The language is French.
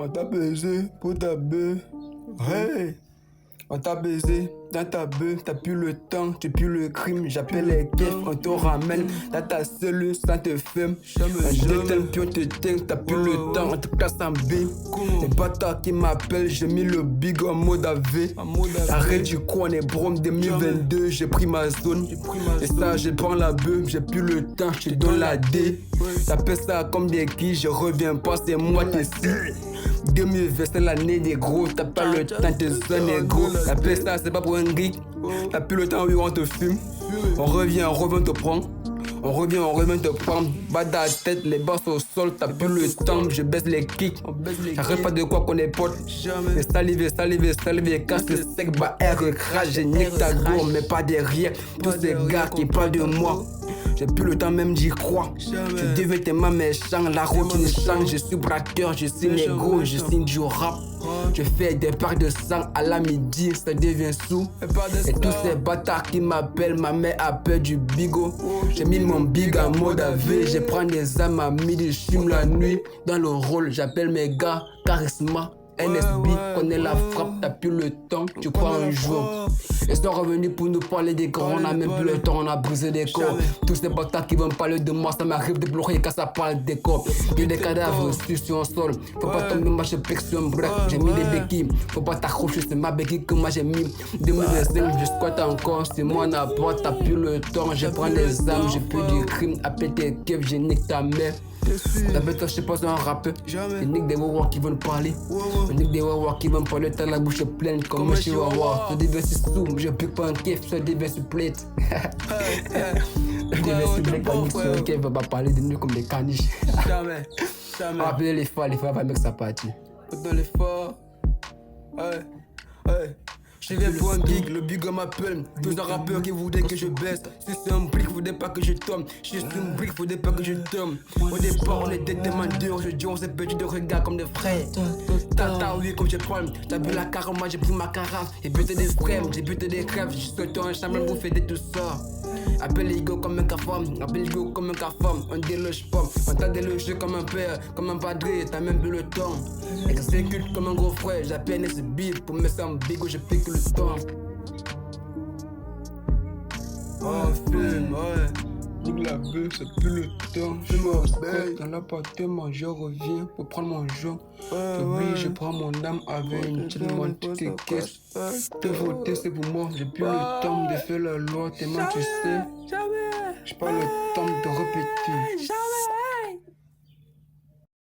On t'a baisé pour ta bœuf. Hey! On t'a baisé dans ta bœuf, t'as plus le temps, tu plus le crime. J'appelle les keufs, on te ramène dans ta cellule sans te fume. On déteint puis on te teint, t'as plus le temps, on te classe en B. Les bâtards qui m'appellent, j'ai mis le big en mode AV. Arrête du coup, on est Brom 2022, j'ai pris ma zone. Et ça, je prends la bœuf, j'ai plus le temps, je te donne la D. T'appelles ça comme des qui, je reviens pas, c'est moi qui suis. 2020 c'est l'année des gros, t'as pas le temps de sonner gros. T'appelles ça, c'est pas pour un geek. T'as plus le temps, oui, on te fume. On revient te prendre. On revient te prendre. Bas dans la tête, les basses au sol, t'as plus le temps, je baisse les kicks. J'arrête pas de quoi qu'on est potes. Mais saliver, casse le sec, bah air crash, j'ai nique ta gourde, mais pas derrière. Tous ces gars qui parlent de moi. J'ai plus le temps même d'y croire. Je deviens tellement méchant, la routine change. Je suis braqueur, je suis négro, je signe du rap. Je fais des parts de sang à la midi, ça devient sous. Et tous ces bâtards qui m'appellent, ma mère a peur du bigot. J'ai mis mon big en mode AV, je prends des âmes à midi, je fume la nuit. Dans le rôle, j'appelle mes gars, charisma. NSB, connais la frappe, t'as plus le temps, tu crois un jour. Ils sont revenus pour nous parler des grands, on a même plus le temps, on a brisé des corps. Tous ces bâtards qui vont parler de moi, ça m'arrive de bloquer quand ça parle des corps. J'ai des cadavres sur un sol, faut pas tomber, moi je pique sur un break. J'ai mis des béquilles, faut pas t'accrocher, c'est ma béquille que moi j'ai mis. 2025, je squatte encore, c'est moi n'a pas, t'as plus le temps. Je prends des armes, j'ai plus du crime, appelle tes keufs, j'ai nique ta mère. D'abord, je sais pas, c'est un rappeur. Je nique des wawas qui veulent parler. Je nique des wawas qui veulent parler, t'as la bouche pleine comme un chihuahua. Je devais sur sous, je pique pas un keuf, je devais sur plate. Je devais sur plate, quand sur un keuf, va pas parler de nous comme des caniches. Jamais. Appelez les phares va mettre sa partie. Dans les phares. Je viens pour un geek, le big m'appelle. Tous un rappeur qui voudrait que je baisse. Si c'est un brick, faudrait pas que je tombe. Je suis un brick, faudrait pas que je tombe. Au départ, on était tellement durs. Aujourd'hui, on s'est perdu de regard comme des frères. Tata, oui, comme je prends. T'as bu la carafe, moi j'ai pris ma carafe. J'ai buté des frères, j'ai buté des crèves. Je suis sorti en chambre pour fêter tout ça. Appelle les gars comme un cafam, appelle les gars comme un cafam. On déloge pas, on t'a délogé comme un père, comme un padré, t'as même plus le temps. Exécute comme un gros frère, j'appelle NSB pour mettre ça en bigo, je pique le temps. Oh, film, nique la bœuf, c'est plus le temps. Je me respecte dans l'appartement, je reviens pour prendre mon joint. J'oublie, je prends mon âme avec une petite montre, toutes les caisses. Te voter, c'est pour moi, j'ai plus le temps de faire la loi, tellement tu sais. J'ai pas le temps de répéter.